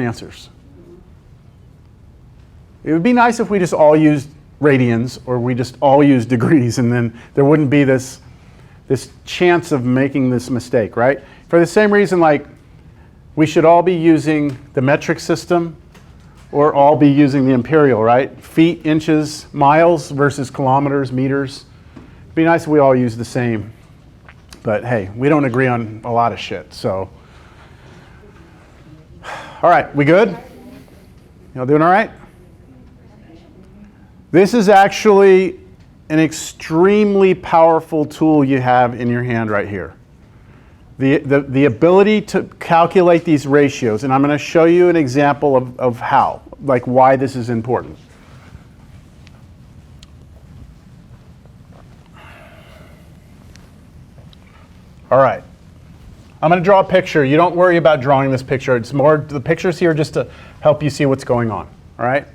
answers. It would be nice if we just all used radians or we just all used degrees, and then there wouldn't be this chance of making this mistake, right? For the same reason, like, we should all be using the metric system or all be using the imperial, right? Feet, inches, miles versus kilometers, meters. It'd be nice if we all use the same. But hey, we don't agree on a lot of shit, so. All right, we good? Y'all doing all right? This is actually an extremely powerful tool you have in your hand right here. The ability to calculate these ratios, and I'm going to show you an example of how, like why this is important. All right. I'm going to draw a picture. You don't worry about drawing this picture. It's more, the picture's here just to help you see what's going on. All right?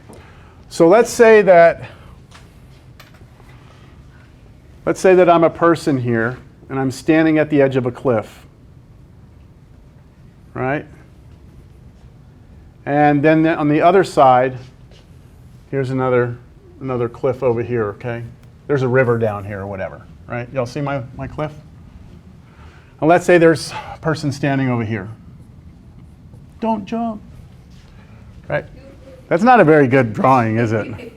So let's say that I'm a person here and I'm standing at the edge of a cliff. Right? And then on the other side, here's another cliff over here, okay? There's a river down here or whatever, right? Y'all see my cliff? And let's say there's a person standing over here. Don't jump. Right? That's not a very good drawing, is it?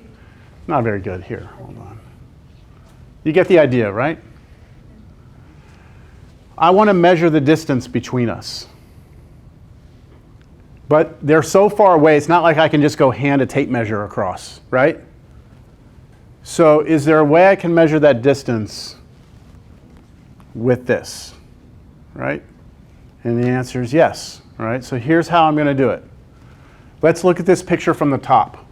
Not very good. Here, hold on. You get the idea, right? I want to measure the distance between us. But they're so far away, it's not like I can just go hand a tape measure across, right? So is there a way I can measure that distance with this, right? And the answer is yes, right? So here's how I'm going to do it. Let's look at this picture from the top.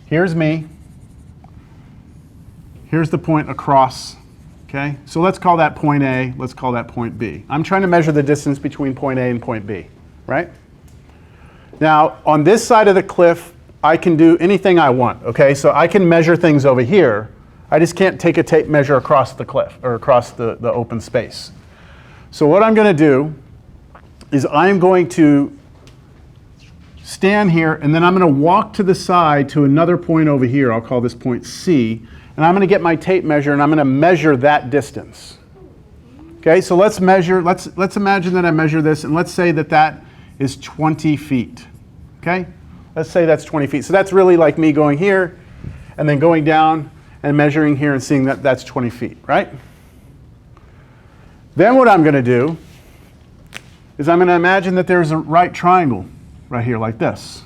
Here's me. Here's the point across, okay? So let's call that point A, let's call that point B. I'm trying to measure the distance between point A and point B, right? Now, on this side of the cliff, I can do anything I want, okay? So I can measure things over here. I just can't take a tape measure across the cliff or across the open space. So what I'm going to do is I'm going to stand here, and then I'm going to walk to the side to another point over here. I'll call this point C. And I'm going to get my tape measure, and I'm going to measure that distance. Okay, so let's measure, let's imagine that I measure this, and let's say that that is 20 feet. Okay, let's say that's 20 feet. So that's really like me going here, and then going down and measuring here and seeing that that's 20 feet, right? Then what I'm going to do is I'm going to imagine that there's a right triangle right here like this.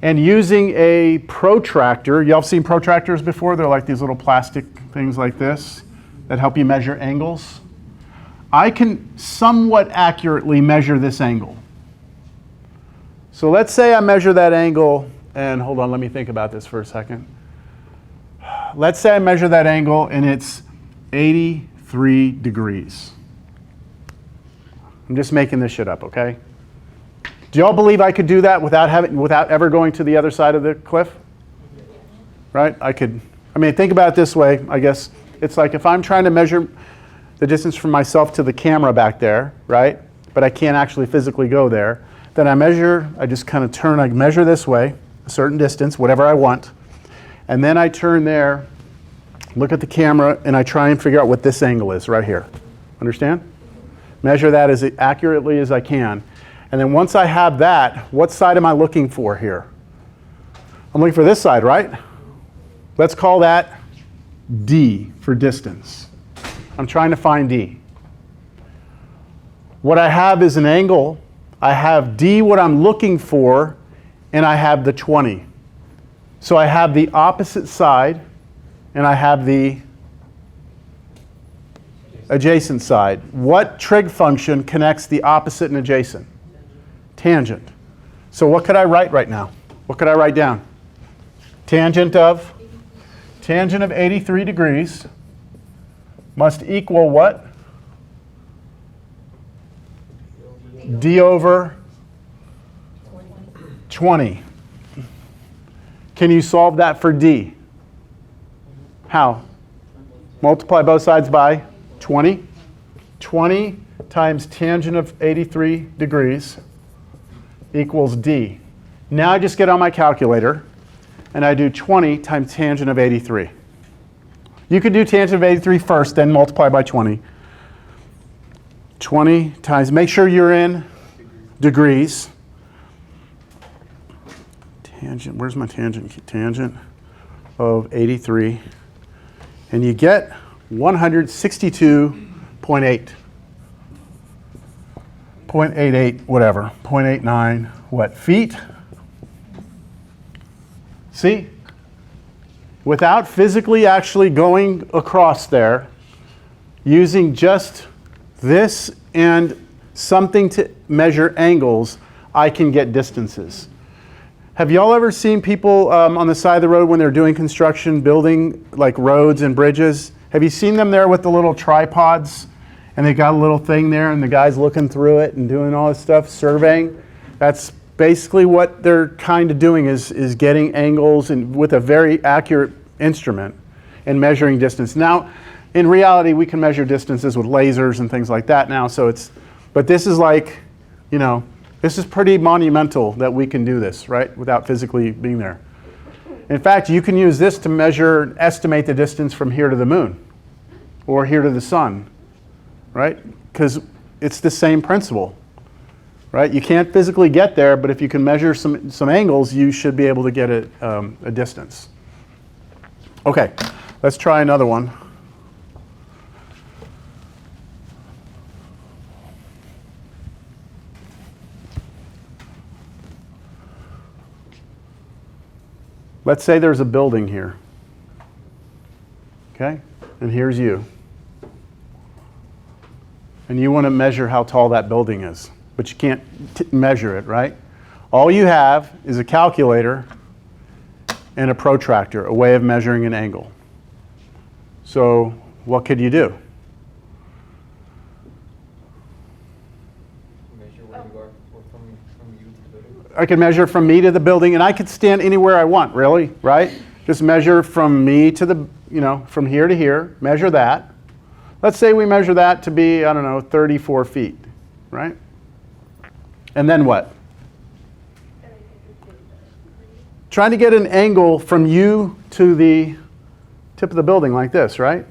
And using a protractor, y'all seen protractors before? They're like these little plastic things like this that help you measure angles. I can somewhat accurately measure this angle. So let's say I measure that angle, and hold on, let me think about this for a second. Let's say I measure that angle and it's 83 degrees. I'm just making this shit up, okay? Do y'all believe I could do that without ever going to the other side of the cliff? Right? I mean, think about it this way, I guess. It's like if I'm trying to measure the distance from myself to the camera back there, right? But I can't actually physically go there. Then I just kind of turn, I measure this way, a certain distance, whatever I want. And then I turn there, look at the camera, and I try and figure out what this angle is right here. Understand? Measure that as accurately as I can. And then once I have that, what side am I looking for here? I'm looking for this side, right? Let's call that D for distance. I'm trying to find D. What I have is an angle. I have D, what I'm looking for, and I have the 20. So I have the opposite side, and I have the adjacent side. What trig function connects the opposite and adjacent? Tangent. So what could I write right now? What could I write down? Tangent of 83 degrees must equal what? D over 20. Can you solve that for D? How? Multiply both sides by 20. 20 times tangent of 83 degrees equals d. Now I just get on my calculator and I do 20 times tangent of 83. You could do tangent of 83 first, then multiply by 20. 20 times, make sure you're in degrees. Tangent, where's my tangent? Tangent of 83. And you get 162.8. 0.88, whatever, 0.89, what, feet? See? Without physically actually going across there, using just this and something to measure angles, I can get distances. Have y'all ever seen people on the side of the road when they're doing construction, building like roads and bridges? Have you seen them there with the little tripods? And they got a little thing there and the guy's looking through it and doing all this stuff, surveying. That's basically what they're kind of doing is getting angles and with a very accurate instrument and measuring distance. Now, in reality, we can measure distances with lasers and things like that now. So but this is like, you know, this is pretty monumental that we can do this, right, without physically being there. In fact, you can use this to measure, estimate the distance from here to the moon or here to the sun. Right? Because it's the same principle, right? You can't physically get there, but if you can measure some angles, you should be able to get a distance. Okay, let's try another one. Let's say there's a building here, okay? And here's you. And you want to measure how tall that building is, but you can't measure it, right? All you have is a calculator and a protractor, a way of measuring an angle. So what could you do? Measure where you are from you to the building. I can measure from me to the building, and I could stand anywhere I want, really, right? Just measure from me to the, you know, from here to here, measure that. Let's say we measure that to be, I don't know, 34 feet, right? And then what? Trying to get an angle from you to the tip of the building like this, right?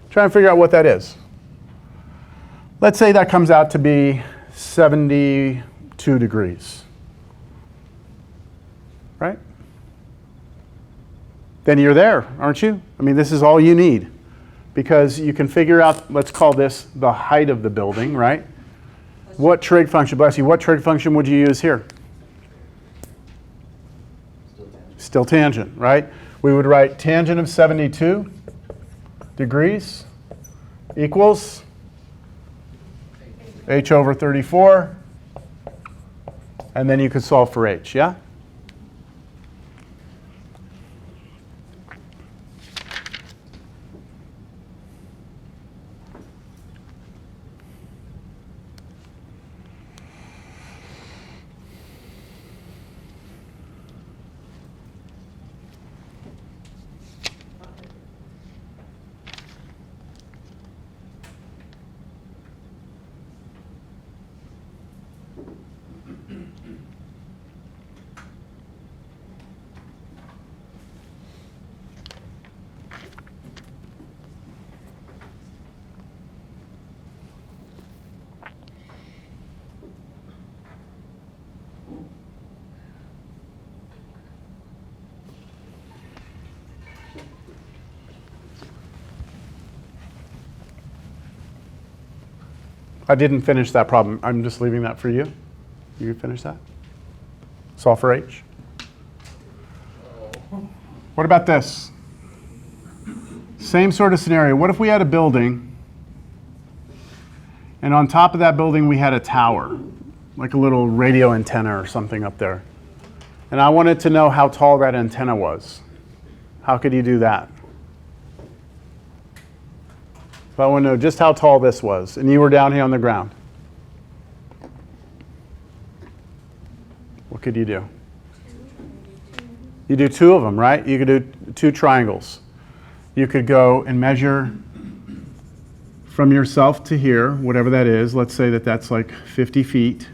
Trying to figure out what that is. Let's say that comes out to be 72 degrees, right? Then you're there, aren't you? I mean, this is all you need. Because you can figure out, let's call this the height of the building, right? What trig function, bless you, what trig function would you use here? Still tangent, right? We would write tangent of 72 degrees equals h over 34, and then you could solve for h, yeah? I didn't finish that problem. I'm just leaving that for you. You finish that? Solve for h. What about this? Same sort of scenario. What if we had a building, and on top of that building we had a tower, like a little radio antenna or something up there. And I wanted to know how tall that antenna was. How could you do that? If I want to know just how tall this was, and you were down here on the ground, what could you do? You do two of them, right? You could do two triangles. You could go and measure from yourself to here, whatever that is, let's say that that's like 50 feet.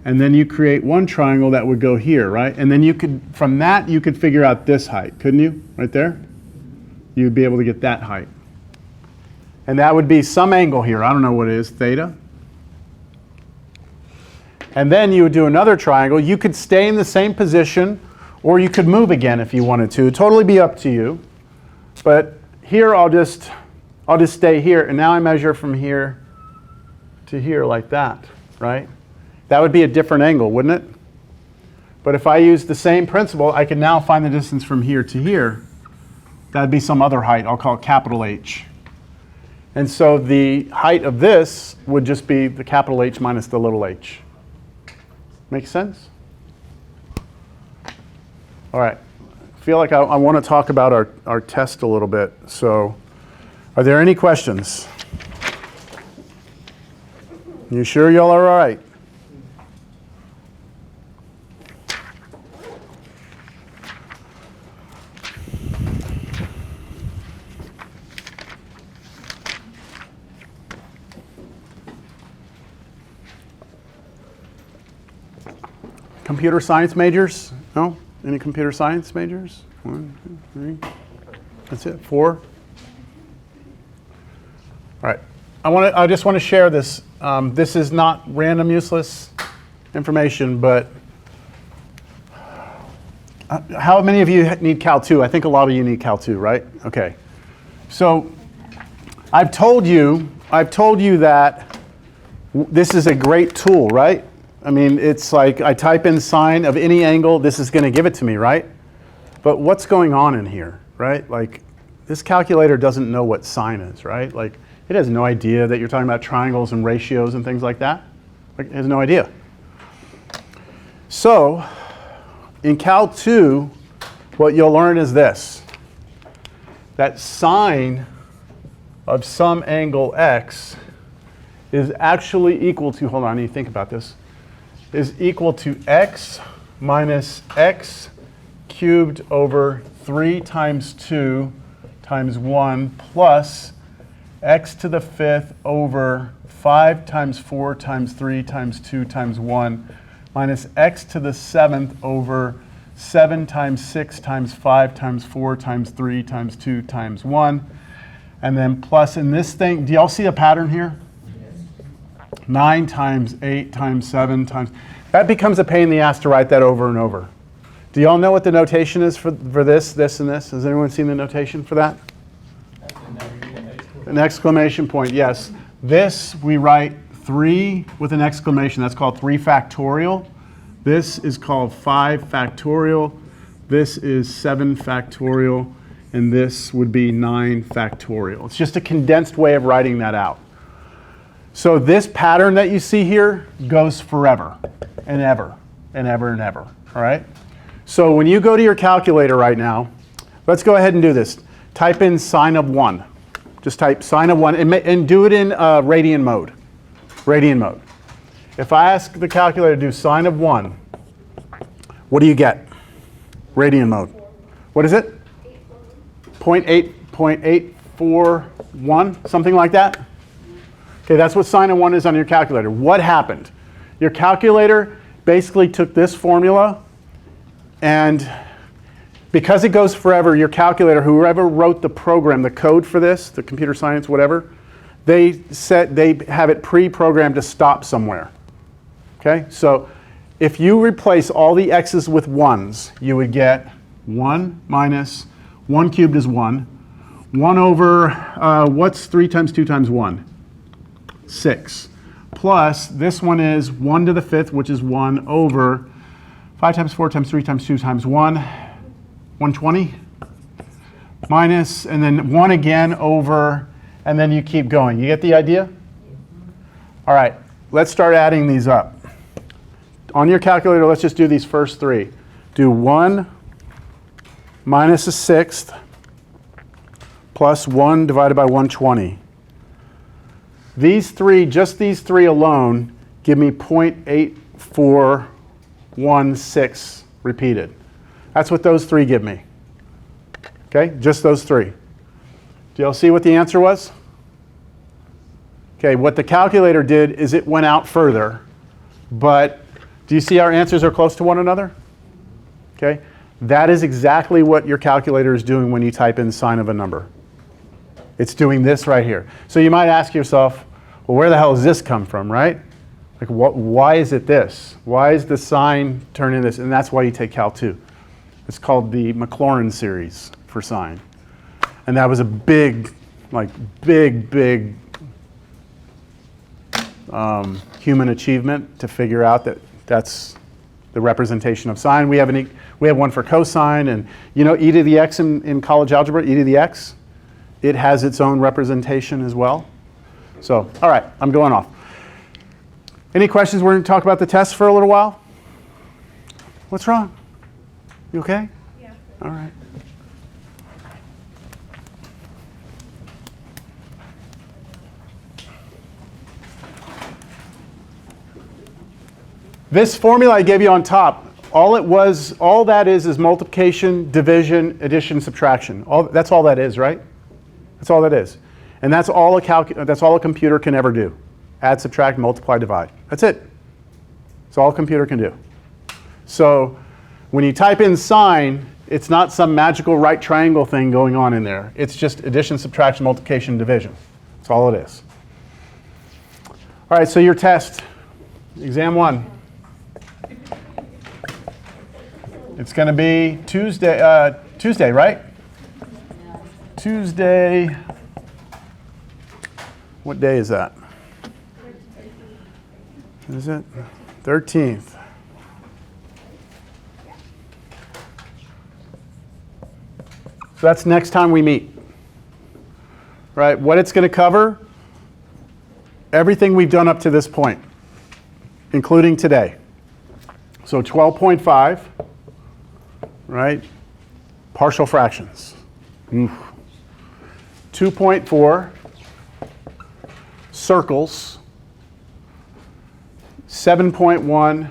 And then you create one triangle that would go here, right? And then you could, from that, you could figure out this height, couldn't you? Right there? You'd be able to get that height. And that would be some angle here. I don't know what it is, theta. And then you would do another triangle. You could stay in the same position, or you could move again if you wanted to. It'd totally be up to you. But here I'll just stay here, and now I measure from here to here like that, right? That would be a different angle, wouldn't it? But if I use the same principle, I can now find the distance from here to here. That'd be some other height. I'll call it capital H. And so the height of this would just be the capital H minus the little h. Make sense? All right. I feel like I want to talk about our test a little bit. So are there any questions? You sure y'all are all right? Computer science majors? No? Any computer science majors? 1, 2, 3. That's it. 4. All right. I just want to share this. This is not random, useless information, but how many of you need Cal 2? I think a lot of you need Cal 2, right? Okay. So I've told you that this is a great tool, right? I mean, it's like I type in sine of any angle, this is going to give it to me, right? But what's going on in here, right? Like, this calculator doesn't know what sine is, right? Like, it has no idea that you're talking about triangles and ratios and things like that. Like, it has no idea. So, in Cal 2, what you'll learn is this. That sine of some angle x is actually equal to, hold on, I need to think about this, is equal to x minus x cubed over 3 times 2 times 1 plus x to the 5th over 5 times 4 times 3 times 2 times 1 minus x to the 7th over 7 times 6 times 5 times 4 times 3 times 2 times 1. And then plus in this thing, do y'all see a pattern here? 9 times 8 times 7 times. That becomes a pain in the ass to write that over and over. Do y'all know what the notation is for this, this, and this? Has anyone seen the notation for that? An exclamation point, yes. This we write 3 with an exclamation. That's called 3 factorial. This is called 5 factorial. This is 7 factorial. And this would be 9 factorial. It's just a condensed way of writing that out. So this pattern that you see here goes forever and ever and ever and ever, all right? So when you go to your calculator right now, let's go ahead and do this. Type in sine of 1. Just type sine of 1 and do it in radian mode. Radian mode. If I ask the calculator to do sine of 1, what do you get? Radian mode. What is it? 0.841, something like that? Okay, that's what sine of 1 is on your calculator. What happened? Your calculator basically took this formula, and because it goes forever, your calculator, whoever wrote the program, the code for this, the computer science, whatever, they have it pre-programmed to stop somewhere. Okay, so if you replace all the x's with 1s, you would get 1 minus 1 cubed is 1. 1 over, what's 3 times 2 times 1? 6. Plus, this one is 1 to the 5th, which is 1 over 5 times 4 times 3 times 2 times 1, 120. Minus, and then 1 again over, and then you keep going. You get the idea? All right, let's start adding these up. On your calculator, let's just do these first 3. Do 1 minus a 6th plus 1 divided by 120. These 3, just these 3 alone, give me 0.8416 repeated. That's what those 3 give me. Okay, just those 3. Do y'all see what the answer was? Okay, what the calculator did is it went out further, but do you see our answers are close to one another? Okay, that is exactly what your calculator is doing when you type in the sign of a number. It's doing this right here. So you might ask yourself, well, where the hell does this come from, right? Like, why is it this? Why is the sign turning this? And that's why you take Cal 2. It's called the Maclaurin series for sine. And that was a big human achievement to figure out that that's the representation of sine. We have one for cosine, and you know e to the x in college algebra, e to the x, it has its own representation as well. So, all right, I'm going off. Any questions? We're going to talk about the tests for a little while. What's wrong? You okay? Yeah. All right. This formula I gave you on top, all that is multiplication, division, addition, subtraction. That's all that is, right? That's all that is. And that's all a computer can ever do. Add, subtract, multiply, divide. That's it. That's all a computer can do. So when you type in sine, it's not some magical right triangle thing going on in there. It's just addition, subtraction, multiplication, division. That's all it is. All right, so your test, exam 1. It's going to be Tuesday, right? Tuesday. What day is that? Is it? 13th. So that's next time we meet. Right? What it's going to cover, everything we've done up to this point, including today. So 12.5, right? Partial fractions. 2.4, circles. 7.1,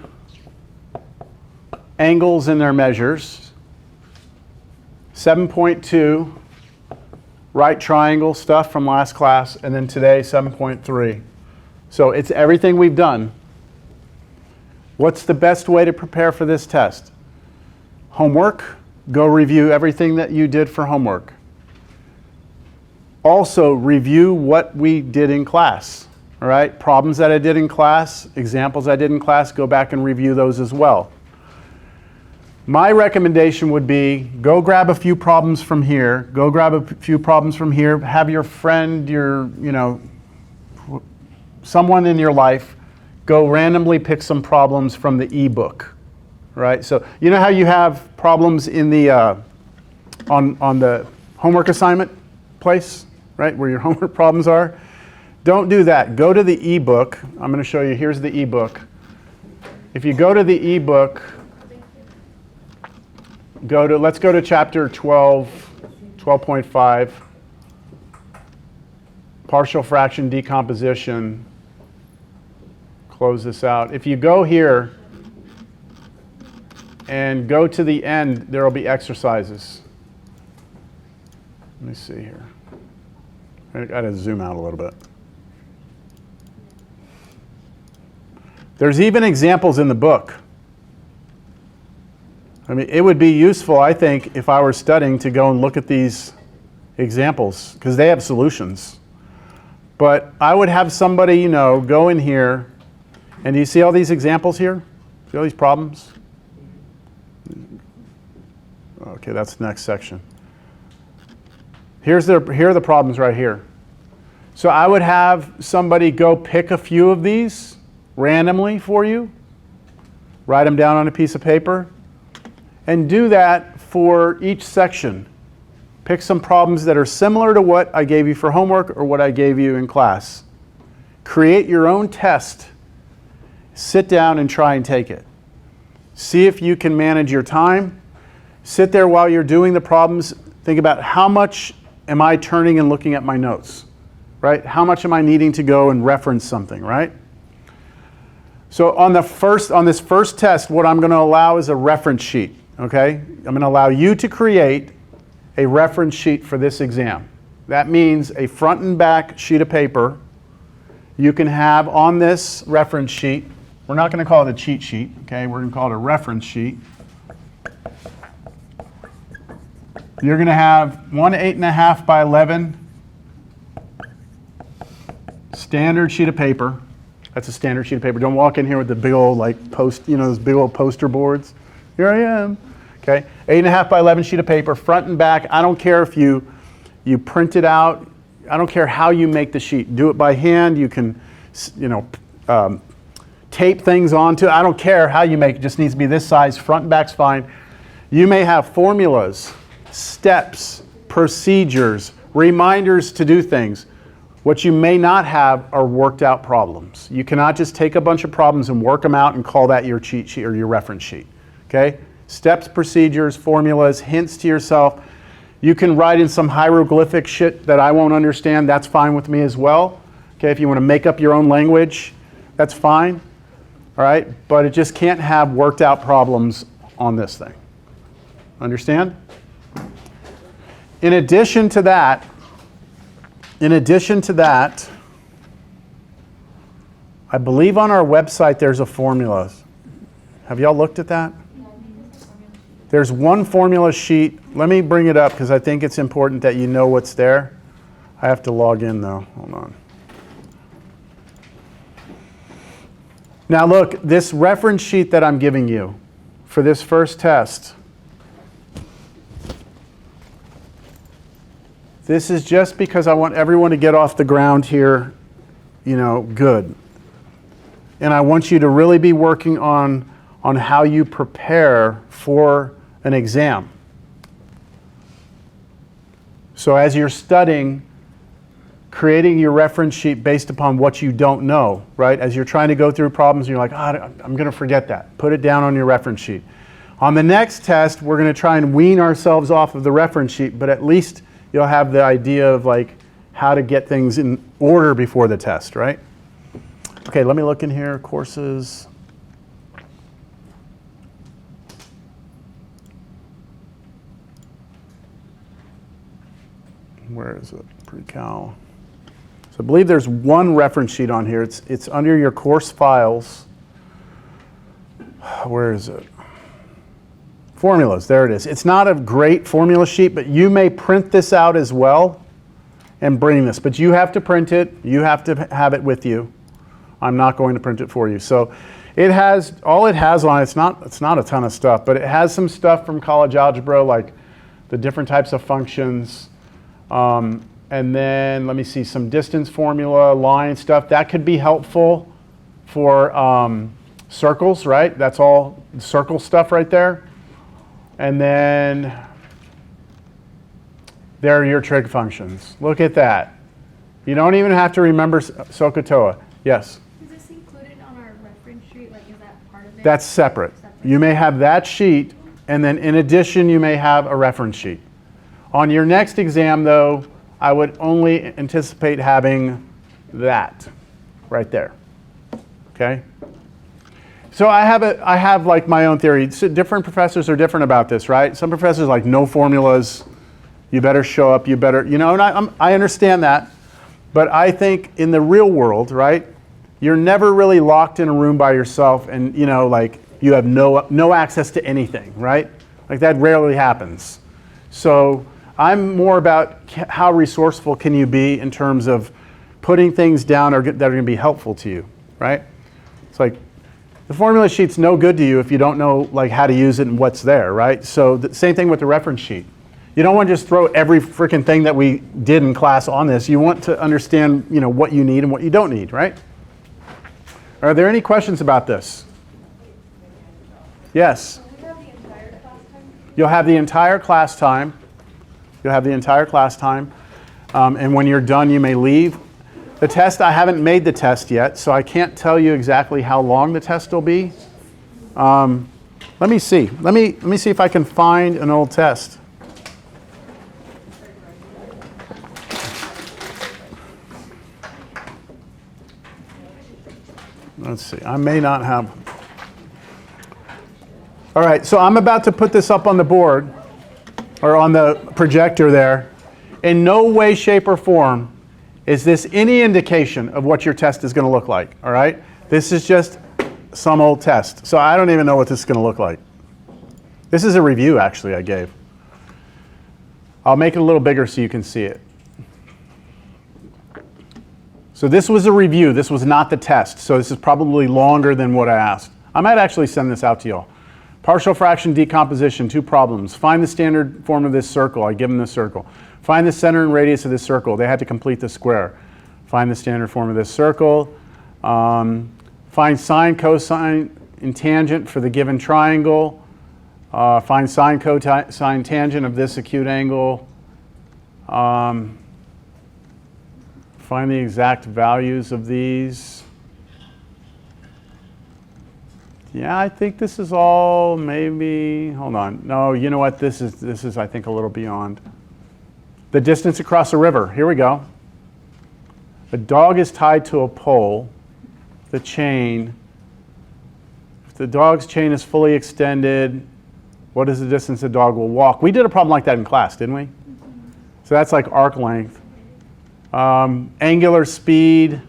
angles and their measures. 7.2, right triangle stuff from last class. And then today, 7.3. So it's everything we've done. What's the best way to prepare for this test? Homework. Go review everything that you did for homework. Also, review what we did in class. All right, problems that I did in class, examples I did in class, go back and review those as well. My recommendation would be go grab a few problems from here, go grab a few problems from here, have your friend, someone in your life, go randomly pick some problems from the ebook, right? So you know how you have problems in the, on the homework assignment place, right, where your homework problems are? Don't do that. Go to the ebook. I'm going to show you. Here's the ebook. If you go to the ebook, let's go to chapter 12, 12.5, partial fraction decomposition. Close this out. If you go here and go to the end, there will be exercises. Let me see here. I got to zoom out a little bit. There's even examples in the book. I mean, it would be useful, I think, if I were studying to go and look at these examples, because they have solutions. But I would have somebody, go in here, and do you see all these examples here? See all these problems? Okay, that's the next section. Here are the problems right here. So I would have somebody go pick a few of these randomly for you, write them down on a piece of paper, and do that for each section. Pick some problems that are similar to what I gave you for homework or what I gave you in class. Create your own test. Sit down and try and take it. See if you can manage your time. Sit there while you're doing the problems. Think about how much am I turning and looking at my notes, right? How much am I needing to go and reference something, right? So on this first test, what I'm going to allow is a reference sheet, okay? I'm going to allow you to create a reference sheet for this exam. That means a front and back sheet of paper you can have on this reference sheet, we're not going to call it a cheat sheet, okay? We're going to call it a reference sheet. You're going to have one 8.5 by 11 standard sheet of paper. That's a standard sheet of paper. Don't walk in here with the big old like those big old poster boards. Here I am. Okay, 8.5 by 11 sheet of paper, front and back. I don't care if you print it out. I don't care how you make the sheet. Do it by hand. You can, tape things onto it. I don't care how you make it. It just needs to be this size. Front and back's fine. You may have formulas, steps, procedures, reminders to do things. What you may not have are worked out problems. You cannot just take a bunch of problems and work them out and call that your cheat sheet or your reference sheet. Okay? Steps, procedures, formulas, hints to yourself. You can write in some hieroglyphic shit that I won't understand. That's fine with me as well. Okay? If you want to make up your own language, that's fine. All right? But it just can't have worked out problems on this thing. Understand? In addition to that, I believe on our website there's a formula. Have y'all looked at that? There's one formula sheet. Let me bring it up because I think it's important that you know what's there. I have to log in though. Hold on. Now look, this reference sheet that I'm giving you for this first test, this is just because I want everyone to get off the ground here, good. And I want you to really be working on how you prepare for an exam. So as you're studying, creating your reference sheet based upon what you don't know, right? As you're trying to go through problems and you're like, I'm going to forget that. Put it down on your reference sheet. On the next test, we're going to try and wean ourselves off of the reference sheet, but at least you'll have the idea of like how to get things in order before the test, right? Okay, let me look in here, courses. Where is it? Pre-cal. So I believe there's one reference sheet on here. It's under your course files. Where is it? Formulas, there it is. It's not a great formula sheet, but you may print this out as well and bring this. But you have to print it. You have to have it with you. I'm not going to print it for you. So it has, all it has on it, it's not a ton of stuff, but it has some stuff from college algebra, like the different types of functions. And then, let me see, some distance formula, line stuff. That could be helpful for circles, right? That's all circle stuff right there. And then there are your trig functions. Look at that. You don't even have to remember SOHCAHTOA. Yes? Is this included on our reference sheet? Like, is that part of it? That's separate. You may have that sheet, and then in addition, you may have a reference sheet. On your next exam, though, I would only anticipate having that right there. Okay? So I have like my own theory. So different professors are different about this, right? Some professors like no formulas. You better show up. You better, and I understand that. But I think in the real world, right, you're never really locked in a room by yourself and, like you have no access to anything, right? Like that rarely happens. So I'm more about how resourceful can you be in terms of putting things down that are going to be helpful to you, right? It's like the formula sheet's no good to you if you don't know like how to use it and what's there, right? So the same thing with the reference sheet. You don't want to just throw every freaking thing that we did in class on this. You want to understand, what you need and what you don't need, right? Are there any questions about this? Yes? Will we have the entire class time? You'll have the entire class time. You'll have the entire class time. And when you're done, you may leave. The test, I haven't made the test yet, so I can't tell you exactly how long the test will be. Let me see. Let me see if I can find an old test. Let's see. I may not have. All right, so I'm about to put this up on the board, or on the projector there. In no way, shape, or form Is this any indication of what your test is going to look like? All right? This is just some old test. So I don't even know what this is going to look like. This is a review, actually, I gave. I'll make it a little bigger so you can see it. So this was a review. This was not the test. So this is probably longer than what I asked. I might actually send this out to y'all. Partial fraction decomposition, 2 problems. Find the standard form of this circle. I give them the circle. Find the center and radius of this circle. They had to complete the square. Find the standard form of this circle. Find sine, cosine, and tangent for the given triangle. Find sine, cosine, tangent of this acute angle. Find the exact values of these. Yeah, I think this is all maybe, hold on. No, you know what? This is I think a little beyond. The distance across a river. Here we go. A dog is tied to a pole. The chain. If the dog's chain is fully extended, what is the distance the dog will walk? We did a problem like that in class, didn't we? So that's like arc length. Angular speed.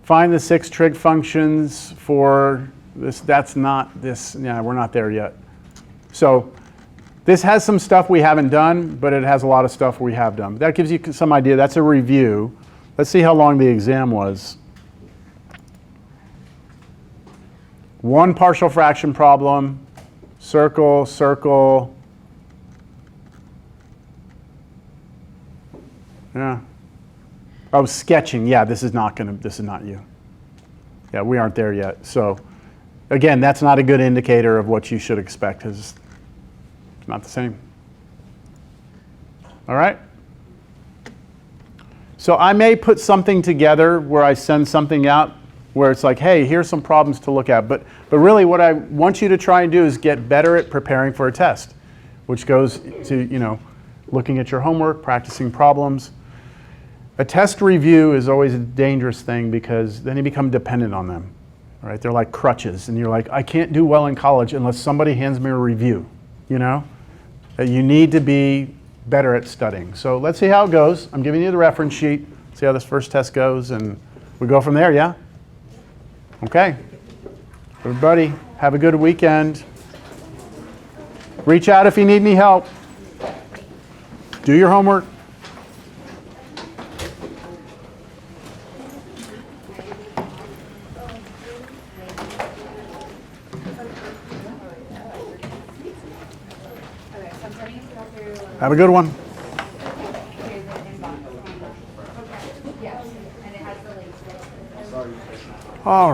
Find the 6 trig functions for this. That's not this. Yeah, we're not there yet. So this has some stuff we haven't done, but it has a lot of stuff we have done. That gives you some idea. That's a review. Let's see how long the exam was. 1 partial fraction problem, circle, circle. Yeah. Oh, sketching. Yeah, this is not you. Yeah, we aren't there yet. So again, that's not a good indicator of what you should expect. It's not the same. All right? So I may put something together where I send something out where it's like, hey, here's some problems to look at. But really what I want you to try and do is get better at preparing for a test, which goes to, looking at your homework, practicing problems. A test review is always a dangerous thing because then you become dependent on them. Right? They're like crutches, and you're like, I can't do well in college unless somebody hands me a review. You need to be better at studying. So let's see how it goes. I'm giving you the reference sheet. See how this first test goes, and we go from there, yeah? Okay. Everybody, have a good weekend. Reach out if you need any help. Do your homework. Have a good one. All right.